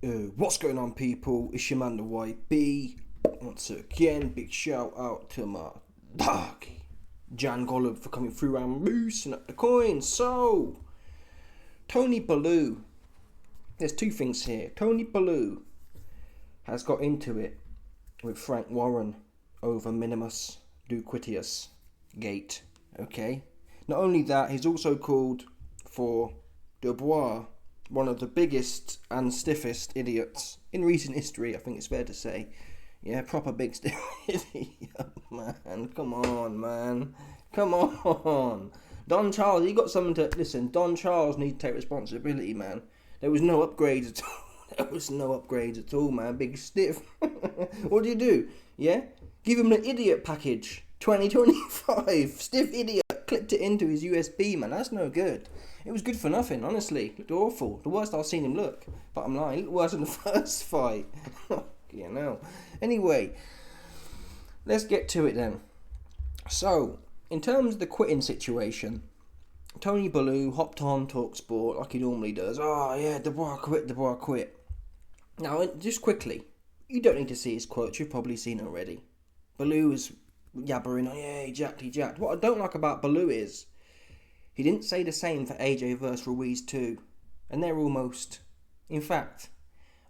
What's going on, people? It's your man, the YB. Once again, big shout out to my doggy Jan Golub for coming through and boosting up the coin. So, Tony Bellew. There's two things here. Tony Bellew has got into it with Frank Warren over Minimus Duquitius Gate. Okay. Not only that, he's also called for Dubois, one of the biggest and stiffest idiots in recent history, I think it's fair to say. Yeah, proper big stiff idiot, man. Come on, man. Come on. Don Charles, he got something to... Listen, Don Charles needs to take responsibility, man. There was no upgrades at all. There was no upgrades at all, man. Big stiff. What do? Yeah? Give him an idiot package. 2025. Stiff idiot. Clipped it into his USB, man. That's no good. It was good for nothing, honestly. Looked awful. The worst I've seen him look. But I'm lying. He looked worse than the first fight. You know. Anyway, let's get to it then. So, in terms of the quitting situation, Tony Bellew hopped on TalkSport like he normally does. Oh, yeah, Dubois quit. Now, just quickly, you don't need to see his quotes. You've probably seen it already. Bellew was yabbering, oh, yeah, he jacked. What I don't like about Bellew is he didn't say the same for AJ versus Ruiz too. And they're almost... In fact,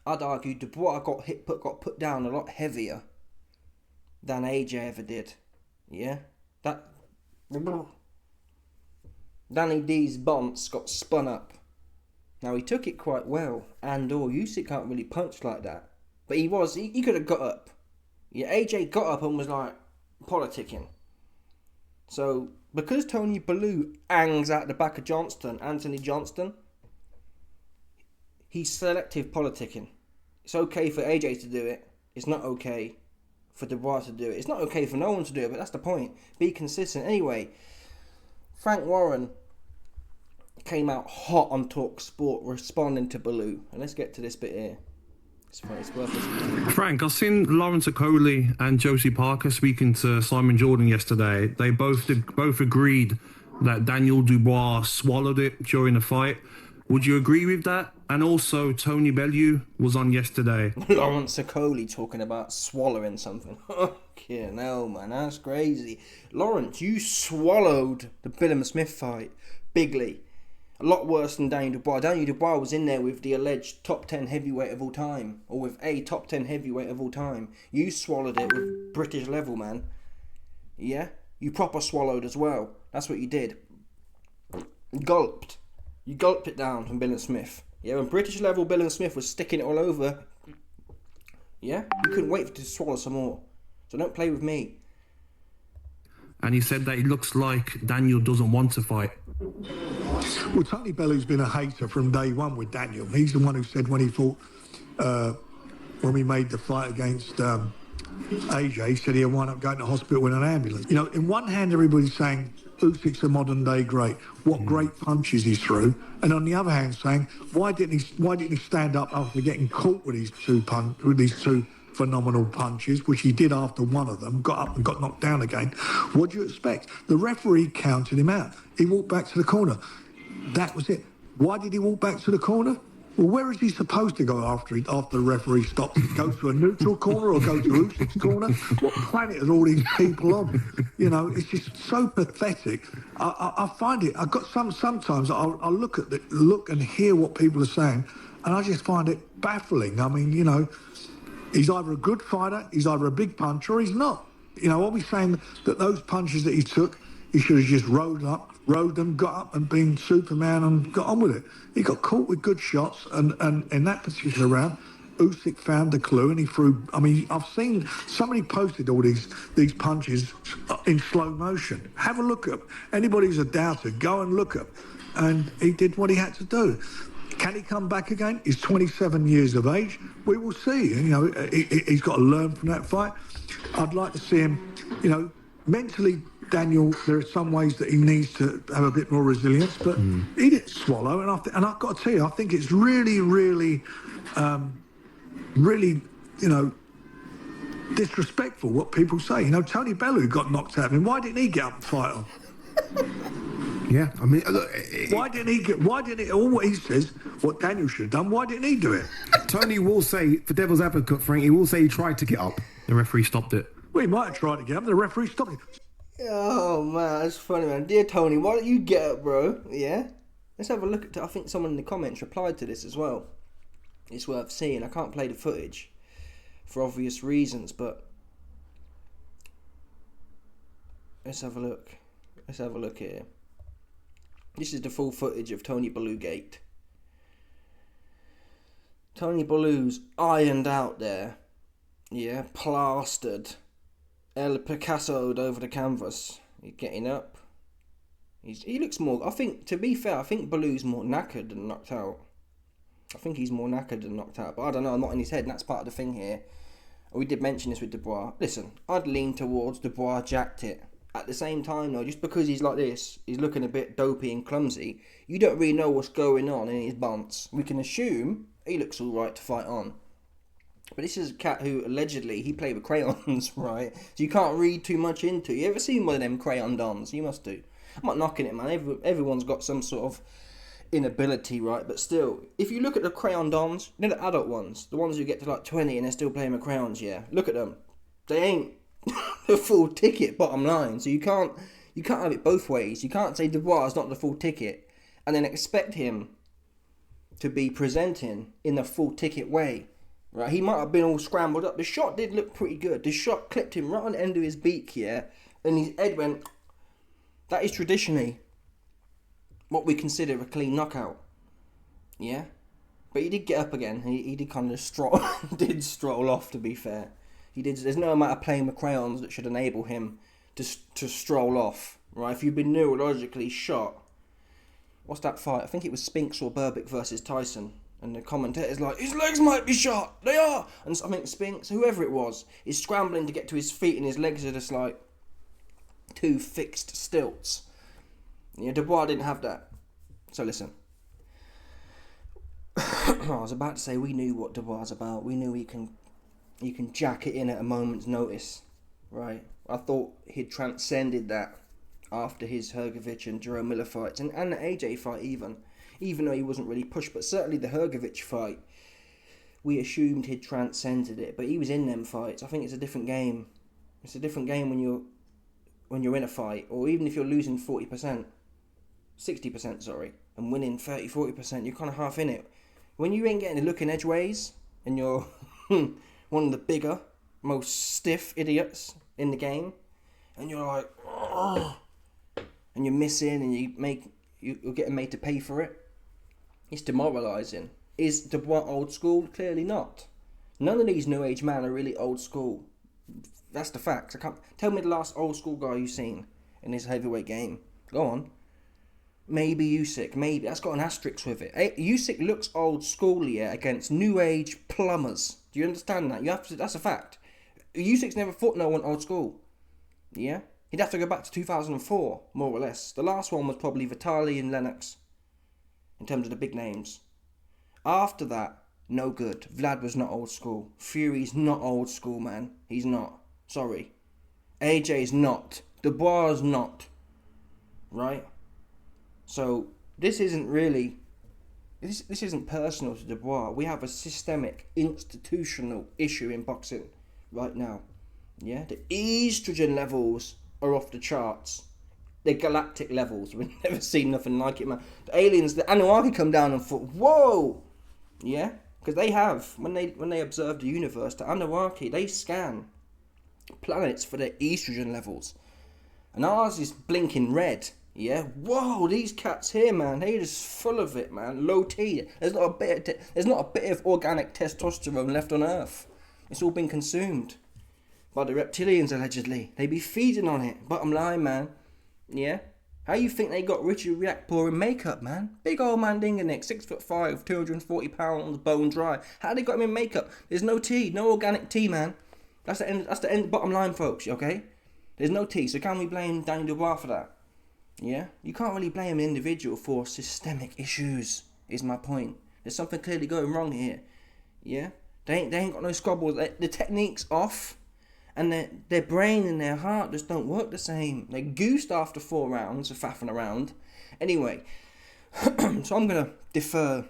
I'd argue Dubois got put down a lot heavier than AJ ever did. Yeah? Danny D's bonce got spun up. Now, he took it quite well. Usyk can't really punch like that. But he could have got up. Yeah, AJ got up and was like politicking. So, because Tony Bellew hangs out the back of Anthony Johnston, he's selective politicking. It's okay for AJ to do it. It's not okay for Dubois to do it. It's not okay for no one to do it, but that's the point. Be consistent. Anyway, Frank Warren came out hot on TalkSport responding to Bellew. And let's get to this bit here. It's worth it. Frank, I've seen Lawrence Okoli and Josie Parker speaking to Simon Jordan yesterday. They both agreed that Daniel Dubois swallowed it during the fight. Would you agree with that? And also, Tony Bellew was on yesterday. Lawrence Okoli talking about swallowing something. Okay, no, man, that's crazy. Lawrence, you swallowed the Bellew'S Smith fight bigly. A lot worse than Daniel Dubois. Daniel Dubois was in there with the alleged top 10 heavyweight of all time. Or with a top 10 heavyweight of all time. You swallowed it with British level, man. Yeah? You proper swallowed as well. That's what you did. Gulped. You gulped it down from Bellew'S Smith. Yeah, when British level Bellew'S Smith was sticking it all over. Yeah? You couldn't wait to swallow some more. So don't play with me. And he said that it looks like Daniel doesn't want to fight. Well, Tony Bellew's been a hater from day one with Daniel. He's the one who said when he fought, when we made the fight against AJ, he said he'd wind up going to hospital in an ambulance. You know, in one hand, everybody's saying Usyk's a modern day great. What great punches he threw. And on the other hand, saying why didn't he stand up after getting caught with these two phenomenal punches, which he did after one of them, got up and got knocked down again. What do you expect? The referee counted him out. He walked back to the corner. That was it. Why did he walk back to the corner? Well, where is he supposed to go after the referee stops? Go to a neutral corner or go to Usyk's corner? What planet are all these people on? You know, it's just so pathetic. I find it. I've got sometimes I'll look and hear what people are saying, and I just find it baffling. I mean, you know, he's either a good fighter, he's either a big puncher, or he's not. You know, are we saying that those punches that he took, he should have just rode them, got up and been Superman and got on with it? He got caught with good shots, and in that particular round, Usyk found the clue and he threw... I mean, I've seen somebody posted all these punches in slow motion. Have a look at them. Anybody who's a doubter, go and look at them. And he did what he had to do. Can he come back again? He's 27 years of age. We will see. You know, he's got to learn from that fight. I'd like to see him, you know, mentally, Daniel, there are some ways that he needs to have a bit more resilience, but he didn't swallow. And I've got to tell you, I think it's really, really, you know, disrespectful what people say. You know, Tony Bellew got knocked out. I mean, why didn't he get up and fight him? Yeah, I mean, look, Why didn't he get? Why didn't he? All what he says, what Daniel should have done. Why didn't he do it? Tony will say, for devil's advocate, Frank, he will say he tried to get up. The referee stopped it. Well, he might have tried to get up. The referee stopped it. Oh man, that's funny, man. Dear Tony, why don't you get up, bro? Yeah? Let's have a look at I think someone in the comments replied to this as well. It's worth seeing. I can't play the footage for obvious reasons, but let's have a look. Let's have a look here. This is the full footage of Tony Bellew Gate. Tony Bellew's ironed out there. Yeah, plastered. El Picasso'd over the canvas. He's getting up. He looks more... I think, to be fair, I think Bellew's more knackered than knocked out. I think he's more knackered than knocked out. But I don't know, I'm not in his head, and that's part of the thing here. We did mention this with Dubois. Listen, I'd lean towards Dubois jacked it. At the same time, though, just because he's like this, he's looking a bit dopey and clumsy, you don't really know what's going on in his bunts. We can assume he looks alright to fight on. But this is a cat who, allegedly, he played with crayons, right? So you can't read too much into it. You ever seen one of them crayon dons? You must do. I'm not knocking it, man. Everyone's got some sort of inability, right? But still, if you look at the crayon dons, you know the adult ones, the ones who get to like 20 and they're still playing with crayons, yeah? Look at them. They ain't the full ticket, bottom line. So you can't have it both ways. You can't say Dubois is not the full ticket and then expect him to be presenting in the full ticket way. Right, he might have been all scrambled up. The shot did look pretty good. The shot clipped him right on the end of his beak, yeah, and his head went. That is traditionally what we consider a clean knockout, yeah. But he did get up again. He did kind of stroll off. To be fair, he did. There's no amount of playing with crayons that should enable him to stroll off. Right, if you've been neurologically shot, what's that fight? I think it was Spinks or Berbick versus Tyson. And the commentator's like, his legs might be shot. They are. And I think Spinks, whoever it was, is scrambling to get to his feet and his legs are just like two fixed stilts. Yeah, Dubois didn't have that. So listen. I was about to say we knew what Dubois is about. We knew he can jack it in at a moment's notice. Right? I thought he'd transcended that after his Hrgovic and Jerome Miller fights. And the AJ fight even though he wasn't really pushed, but certainly the Hrgovic fight, we assumed he'd transcended it, but he was in them fights. I think it's a different game. It's a different game when you're in a fight, or even if you're losing 40%, 60%, sorry, and winning 30, 40%, you're kind of half in it. When you ain't getting the look in edgeways, and you're one of the bigger, most stiff idiots in the game, and you're like, oh, and you're missing, and you're getting made to pay for it. It's demoralising. Is Dubois old school? Clearly not. None of these new age men are really old school. That's the facts. I can't tell me the last old school guy you've seen in this heavyweight game. Go on. Maybe Usyk. Maybe that's got an asterisk with it. Usyk looks old school, yeah, against new age plumbers. Do you understand that? You have to. That's a fact. Usyk's never fought no one old school. Yeah. He'd have to go back to 2004, more or less. The last one was probably Vitali and Lennox, in terms of the big names. After that, no good. Vlad was not old school. Fury's not old school, man. He's not. Sorry. AJ's not. Dubois' not. Right? So, this isn't really... This isn't personal to Dubois. We have a systemic, institutional issue in boxing right now. Yeah? The estrogen levels are off the charts. They're galactic levels. We've never seen nothing like it, man. The aliens, the Anunnaki come down and thought, whoa! Yeah? Because they have, when they observe the universe, the Anunnaki, they scan planets for their estrogen levels. And ours is blinking red. Yeah? Whoa, these cats here, man, they're just full of it, man. Low T. There's not a bit of organic testosterone left on Earth. It's all been consumed by the reptilians, allegedly. They be feeding on it. Bottom line, man. Yeah? How you think they got Richard Riakporhe in makeup, man? Big old man Dinganick, 6'5", 240 pounds, bone dry. How they got him in makeup? There's no tea, no organic tea, man. That's the end, bottom line, folks, okay? There's no tea, so can we blame Daniel Dubois for that? Yeah? You can't really blame an individual for systemic issues, is my point. There's something clearly going wrong here. Yeah? They ain't got no squabbles. The technique's off. And their brain and their heart just don't work the same. They're goosed after 4 rounds of faffing around. Anyway, so I'm going to defer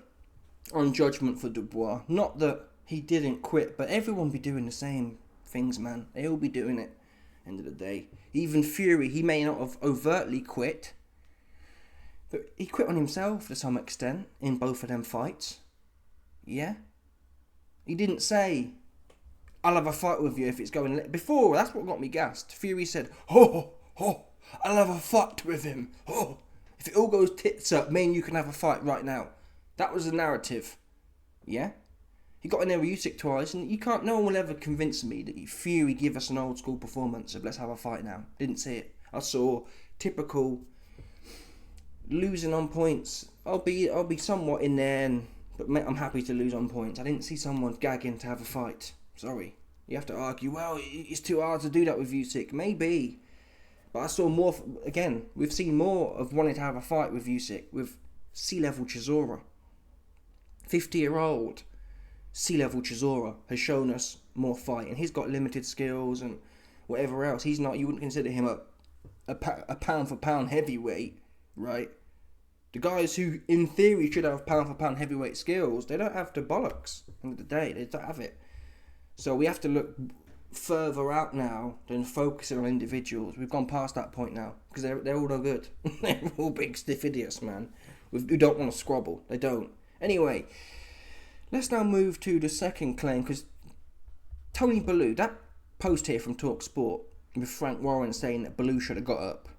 on judgment for Dubois. Not that he didn't quit, but everyone be doing the same things, man. They all be doing it. End of the day. Even Fury, he may not have overtly quit, but he quit on himself to some extent in both of them fights. Yeah? He didn't say, I'll have a fight with you if it's going... Before, that's what got me gassed. Fury said, I'll have a fight with him. If it all goes tits up, me and you can have a fight right now. That was the narrative. Yeah? He got in there with Usyk twice, and no one will ever convince me that Fury give us an old school performance of let's have a fight now. Didn't see it. I saw typical losing on points. I'll be somewhat in there, but I'm happy to lose on points. I didn't see someone gagging to have a fight. Sorry. You have to argue, well, it's too hard to do that with Usyk. Maybe. But I saw more, again, we've seen more of wanting to have a fight with Usyk, with C-level Chisora. 50-year-old C-level Chisora has shown us more fight, and he's got limited skills and whatever else. He's not, you wouldn't consider him a pound-for-pound heavyweight, right? The guys who, in theory, should have pound-for-pound heavyweight skills, they don't have the bollocks. At the end of the day, they don't have it. So we have to look further out now than focusing on individuals. We've gone past that point now, because they're all no good. They're all big stiff idiots, man, who don't want to squabble. They don't. Anyway, let's now move to the second claim, because Tony Bellew, that post here from TalkSport with Frank Warren saying that Bellew should have got up.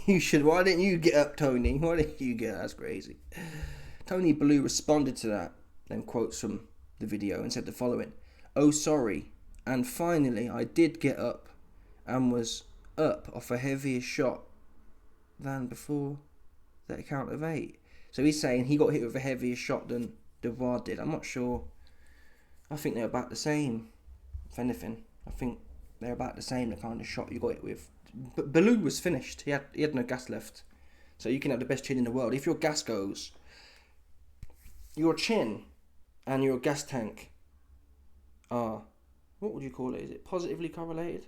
You should. Why didn't you get up, Tony? Why didn't you get up? That's crazy. Tony Bellew responded to that, then quotes from the video and said the following: "Oh, sorry, and finally I did get up and was up off a heavier shot than before that count of 8. So he's saying he got hit with a heavier shot than Dubois did. I'm not sure. I think they're about the same. If anything, I think they're about the same, the kind of shot you got hit with. But Bellew was finished. He had no gas left. So you can have the best chin in the world. If your gas goes, your chin and your gas tank are, what would you call it? Is it positively correlated?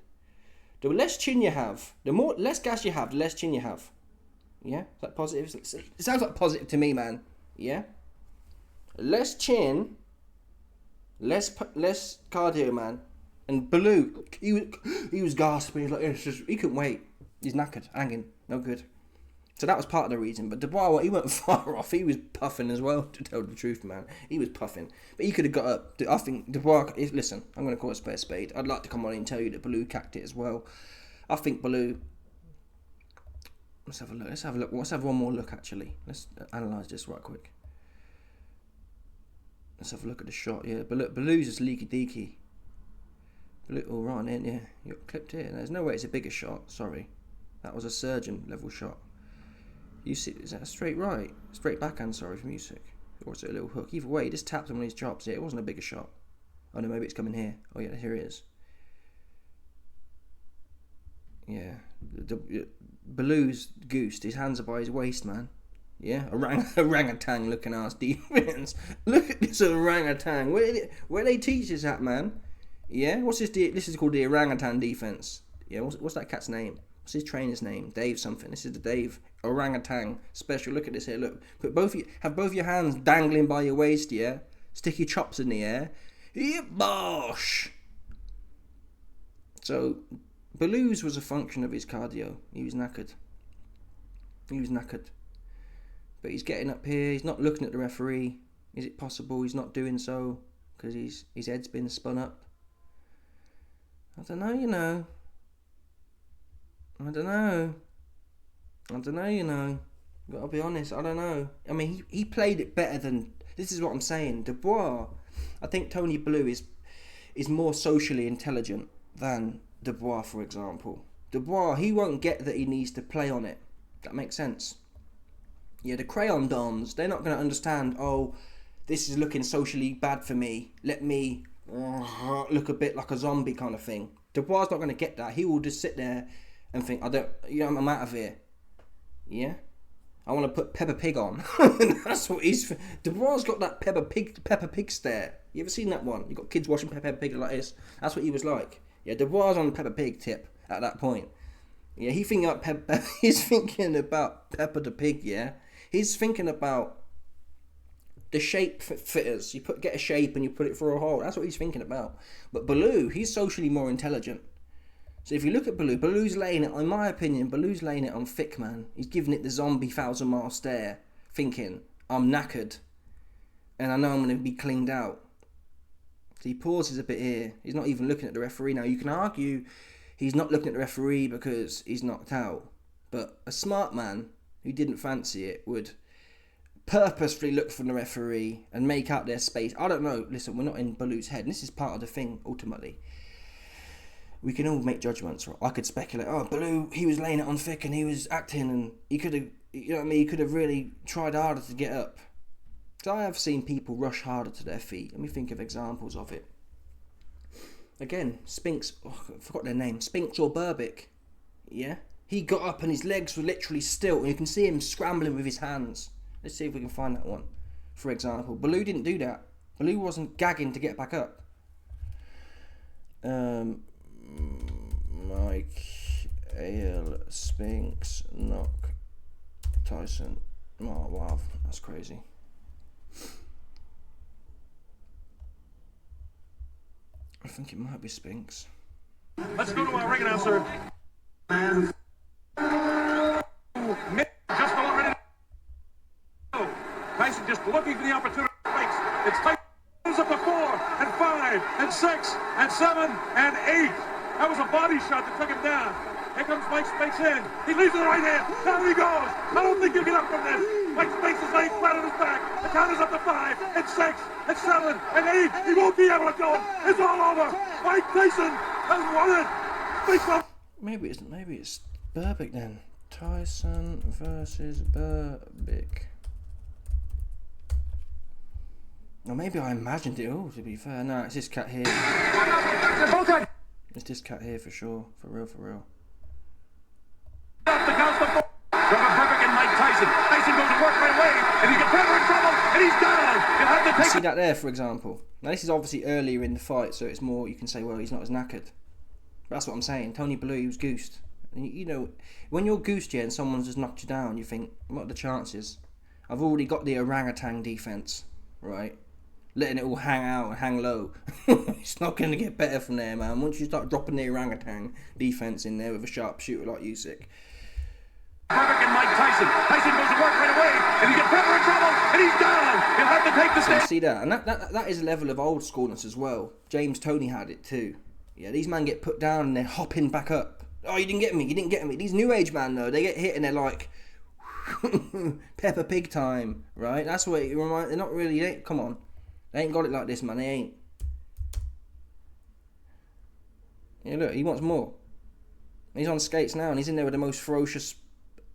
The less chin you have, the less gas you have, the less chin you have. Yeah? Is that positive? It sounds like positive to me, man. Yeah? Less chin, less cardio, man. And Bellew, he was gasping. He was like, he couldn't wait. He's knackered, hanging, no good. So that was part of the reason. But Dubois, he went far off. He was puffing as well, to tell the truth, man. He was puffing. But he could have got up. I think Dubois, listen, I'm going to call a spade. I'd like to come on and tell you that Bellew cacked it as well. I think Bellew, let's have a look. Let's have one more look, actually. Let's analyse this right quick. Let's have a look at the shot. Yeah, Bellew's just leaky deaky. Bellew, right in, yeah. You got clipped here. There's no way it's a bigger shot. Sorry. That was a surgeon level shot. You see, is that a straight right? Straight backhand, sorry, from Usyk. Or is it a little hook? Either way, he just tapped him on his chops. Yeah, it wasn't a bigger shot. Oh no, maybe it's coming here. Oh yeah, here it is. Yeah. Bellew's goosed. His hands are by his waist, man. Yeah, orangutan looking ass defense. Look at this orangutan. Where they teach this at, man? Yeah, what's this? This is called the orangutan defense. Yeah, what's that cat's name? What's his trainer's name? Dave something. This is the Dave orangutan special. Look at this here. Look, have both your hands dangling by your waist. Yeah, stick your chops in the air. Yeah, bosh. So, Bellew's was a function of his cardio. He was knackered. But he's getting up here. He's not looking at the referee. Is it possible he's not doing so because his head's been spun up? I don't know, you know. I don't know, you know. Gotta be honest, I don't know. I mean, he played it better than... This is what I'm saying. Dubois, I think Tony Bellew is more socially intelligent than Dubois, for example. Dubois, he won't get that he needs to play on it. That makes sense. Yeah, the crayon dons, they're not going to understand, oh, this is looking socially bad for me. Let me look a bit like a zombie kind of thing. Dubois not going to get that. He will just sit there and think, I'm out of here. Yeah? I want to put Peppa Pig on. That's what he's... Dubois got that Peppa Pig stare. You ever seen that one? You got kids watching Peppa Pig like this. That's what he was like. Yeah, Dubois on the Peppa Pig tip at that point. Yeah, he's thinking about Peppa the Pig, yeah? He's thinking about the shape fitters. Get a shape and you put it through a hole. That's what he's thinking about. But Baloo, he's socially more intelligent. So if you look at Baloo's laying it, in my opinion, Baloo's laying it on thick, man. He's giving it the zombie 1,000-mile stare, thinking, I'm knackered, and I know I'm going to be cleaned out. So he pauses a bit here. He's not even looking at the referee. Now, you can argue he's not looking at the referee because he's knocked out. But a smart man who didn't fancy it would purposefully look for the referee and make out their space. I don't know. Listen, we're not in Baloo's head. And this is part of the thing, ultimately. We can all make judgments. Right? I could speculate, Baloo, he was laying it on thick and he was acting and he could have, you know what I mean, he could have really tried harder to get up. So I have seen people rush harder to their feet. Let me think of examples of it. Again, Spinks, I forgot their name, Spinks or Burbick, yeah? He got up and his legs were literally still, and you can see him scrambling with his hands. Let's see if we can find that one, for example. Baloo didn't do that. Baloo wasn't gagging to get back up. Mike, Ale, Spinks, knock, Tyson. Oh, wow, that's crazy. I think it might be Spinks. Let's go to our ring announcer. Just about ready to go. Tyson just looking for the opportunity. It's Tyson up to 4 and 5 and 6 and 7 and 8. That was a body shot that took him down. Here comes Mike Spinks in. He leaves with the right hand. Down he goes. I don't think he'll get up from this. Mike Spinks is laying flat on his back. The count is up to 5 and 6 and 7 and 8. He won't be able to do it. It's all over. Mike Tyson has won it. Maybe it's Burbick then. Tyson versus Burbick. Or maybe I imagined it all, to be fair. No, it's this cat here. It's this cat here for sure. For real. Burbick and Mike Tyson. Tyson goes to work right away, and he gets Pepper in trouble, and he's down. You'll have to take. See that there, for example. Now this is obviously earlier in the fight, so it's more, you can say, well, he's not as knackered. But that's what I'm saying. Tony Baloo, he was goosed. And you know, when you're goosed, yeah, and someone's just knocked you down, you think, what are the chances? I've already got the orangutan defense, right? Letting it all hang out and hang low. It's not going to get better from there, man. Once you start dropping the orangutan defense in there with a sharpshooter like Usyk. Burbick and Mike Tyson. Tyson goes to work right away, and he gets Pepper in trouble, and he's down. He'll have to take the stand. See that? And that is a level of old schoolness as well. James Toney had it too. Yeah, these men get put down and they're hopping back up. Oh, you didn't get me. These new age man though, they get hit and they're like, Peppa Pig time, right? That's what it reminds. They're not really. Come on, they ain't got it like this, man. They ain't. Yeah, look, he wants more. He's on skates now, and he's in there with the most ferocious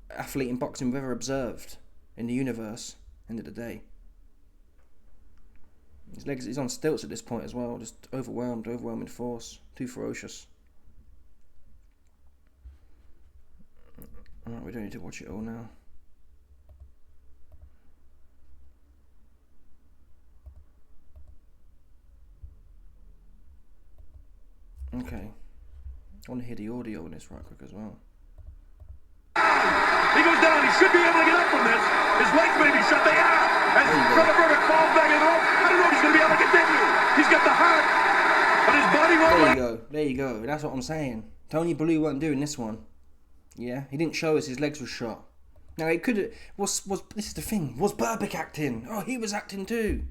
athlete in boxing we've ever observed in the universe. End of the day. His legs, he's on stilts at this point as well, just overwhelming force, too ferocious. Alright, we don't need to watch it all now. Okay. I want to hear the audio on this right quick as well. He goes down. He should be able to get up from this. His legs may be shut. They are. As Burbick falls back in the rope, I don't know if he's going to be able to continue. He's got the heart, but his body won't. There you go. That's what I'm saying. Tony Baloo wasn't doing this one. Yeah, he didn't show us his legs were shot. Now it could have. Was this is the thing? Was Burbick acting? Oh, he was acting too.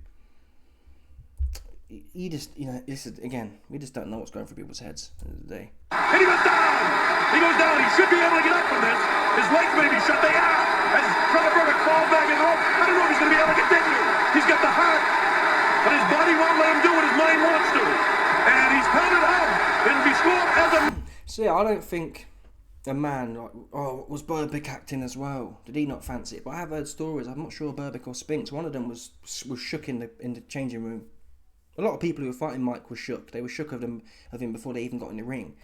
You just, this is, again, we just don't know what's going through people's heads at the end of the day. And he goes down. He goes down. He should be able to get up from this. His legs may be shut. They are. As Burbick falls back in the rope, I don't know if he's going to be able to continue. He's got the heart, but his body won't let him do what his mind wants to. And he's counted out. It'll be scored as a. See, I don't think a man like, was Burbick acting as well? Did he not fancy it? But I have heard stories. I'm not sure Burbick or Spinks. One of them was shook in the changing room. A lot of people who were fighting Mike were shook. They were shook of him before they even got in the ring.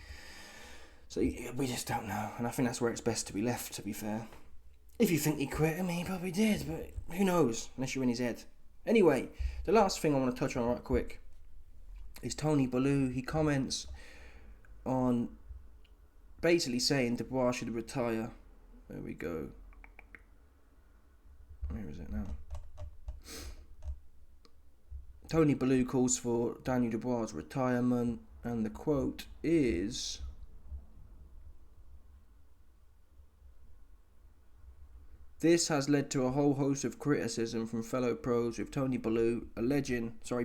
So we just don't know. And I think that's where it's best to be left, to be fair. If you think he quit, I mean, he probably did. But who knows, unless you're in his head. Anyway, the last thing I want to touch on right quick is Tony Baloo. He comments on basically saying Dubois should retire. There we go. Where is it now? Tony Bellew calls for Daniel Dubois' retirement, and the quote is... This has led to a whole host of criticism from fellow pros, with Tony Bellew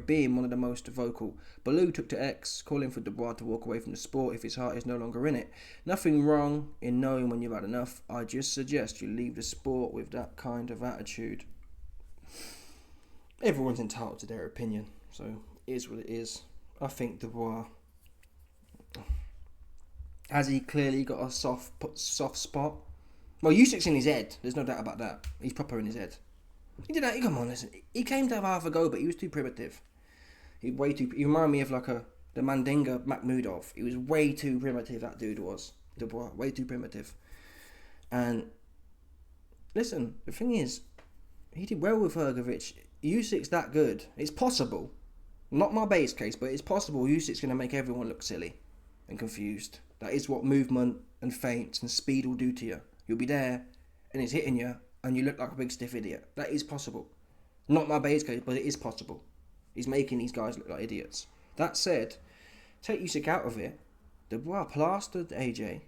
being one of the most vocal. Bellew took to X, calling for Dubois to walk away from the sport if his heart is no longer in it. Nothing wrong in knowing when you've had enough. I just suggest you leave the sport with that kind of attitude. Everyone's entitled to their opinion, so it is what it is. I think Dubois, has he clearly got a soft spot? Well, Usyk's in his head. There's no doubt about that. He's proper in his head. He did that. Come on, listen. He came to have half a go, but he was too primitive. He reminded me of like the Mandinga Makhmudov. He was way too primitive. That dude was Dubois. Way too primitive. And listen, the thing is, he did well with Hrgovic. Usyk's that good. It's possible. Not my base case, but it's possible Usyk's going to make everyone look silly and confused. That is what movement and feints and speed will do to you. You'll be there, and he's hitting you, and you look like a big stiff idiot. That is possible. Not my base case, but it is possible. He's making these guys look like idiots. That said, take Usyk out of it. Dubois plastered AJ.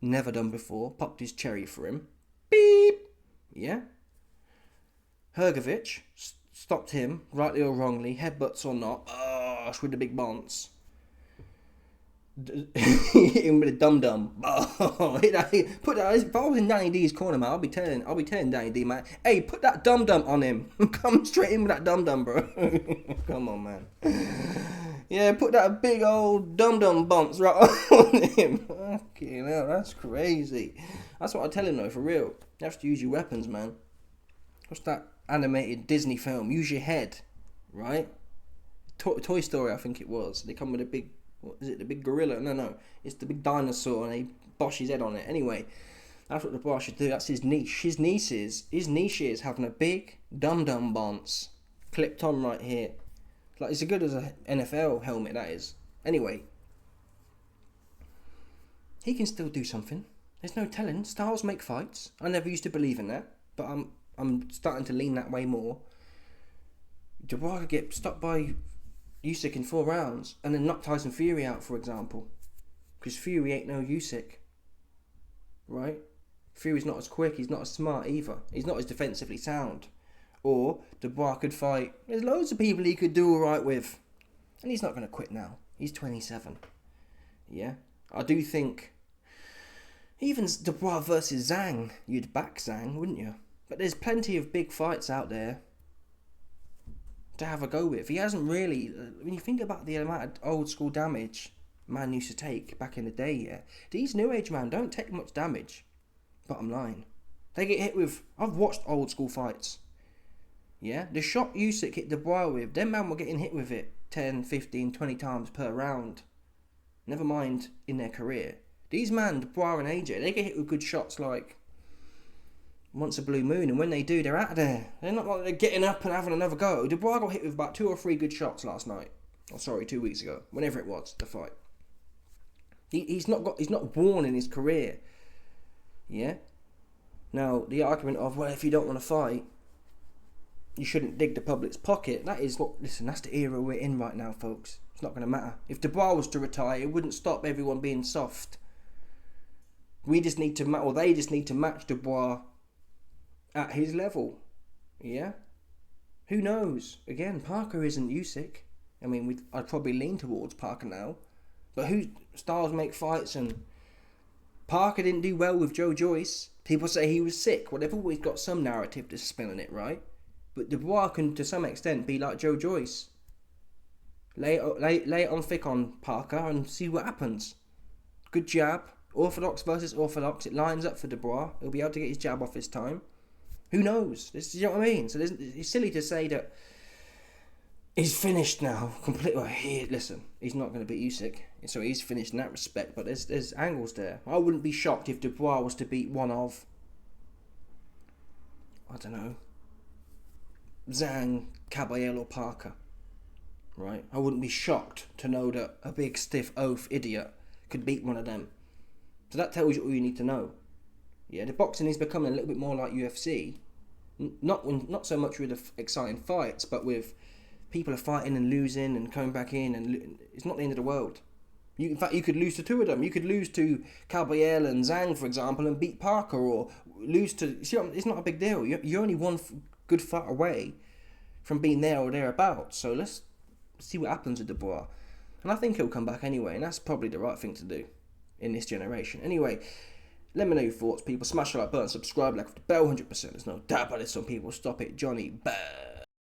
Never done before. Popped his cherry for him. Beep! Yeah? Hrgovic stopped him, rightly or wrongly, headbutts or not. With the big bonds. Hit him with a dum-dum. Put that. If I was in Danny D's corner, man, I'll be telling Danny D, man, hey, put that dum-dum on him. Come straight in with that dum-dum, bro. Come on, man. Yeah, put that big old dum-dum bumps right on him. Fucking hell, that's crazy. That's what I tell him, though, for real. You have to use your weapons, man. What's that animated Disney film? Use your head, right? Toy Story, I think it was. They come with a big... What is it, the big gorilla? No. It's the big dinosaur and they bosh his head on it. Anyway, that's what the boss should do. That's his niche. His niche is having a big dum-dum bonce clipped on right here. Like, it's as good as an NFL helmet, that is. Anyway, he can still do something. There's no telling. Styles make fights. I never used to believe in that, but I'm starting to lean that way more. Dubois could get stopped by Usyk in 4 rounds and then knock Tyson Fury out, for example, because Fury ain't no Usyk, right? Fury's not as quick, he's not as smart either, he's not as defensively sound. Or Dubois could fight, there's loads of people he could do alright with, and he's not going to quit now. He's 27. Yeah, I do think even Dubois versus Zhang, you'd back Zhang, wouldn't you? But there's plenty of big fights out there to have a go with. He hasn't really, when you think about the amount of old school damage man used to take back in the day, yeah, these new age man don't take much damage. Bottom line, they get hit with, I've watched old school fights, yeah, the shot Usyk hit Dubois with, them man were getting hit with it 10, 15, 20 times per round, never mind in their career. These man, Dubois and AJ, they get hit with good shots like once a blue moon, and when they do, they're out of there. They're not like they're getting up and having another go. Dubois got hit with about 2 or 3 good shots last night. 2 weeks ago, whenever it was, the fight. He's not worn in his career. Yeah. Now the argument of, well, if you don't want to fight, you shouldn't dig the public's pocket. That's the era we're in right now, folks. It's not going to matter. If Dubois was to retire, it wouldn't stop everyone being soft. They just need to match Dubois at his level, yeah? Who knows? Again, Parker isn't Usyk. I mean, I'd probably lean towards Parker now. But Styles make fights, and Parker didn't do well with Joe Joyce. People say he was sick. Well, they've always got some narrative to spin on it, right? But Dubois can, to some extent, be like Joe Joyce. Lay it on thick on Parker and see what happens. Good jab. Orthodox versus orthodox. It lines up for Dubois. He'll be able to get his jab off this time. Who knows? You know what I mean? So it's silly to say that he's finished now. Completely. Listen, he's not going to beat Usyk, so he's finished in that respect. But there's angles there. I wouldn't be shocked if Dubois was to beat one of, I don't know, Zhang, Caballero, or Parker. Right? I wouldn't be shocked to know that a big stiff oaf idiot could beat one of them. So that tells you all you need to know. Yeah, the boxing is becoming a little bit more like UFC. Not so much with the exciting fights, but with people are fighting and losing and coming back in, and it's not the end of the world. In fact, you could lose to two of them. You could lose to Caballero and Zhang, for example, and beat Parker, or lose to... See, it's not a big deal. You're only one good fight away from being there or thereabouts. So let's see what happens with Dubois. And I think he'll come back anyway, and that's probably the right thing to do in this generation. Anyway, let me know your thoughts, people. Smash the like button, subscribe, like with the bell, 100%. There's no doubt about it. Some people stop it. Johnny, bad.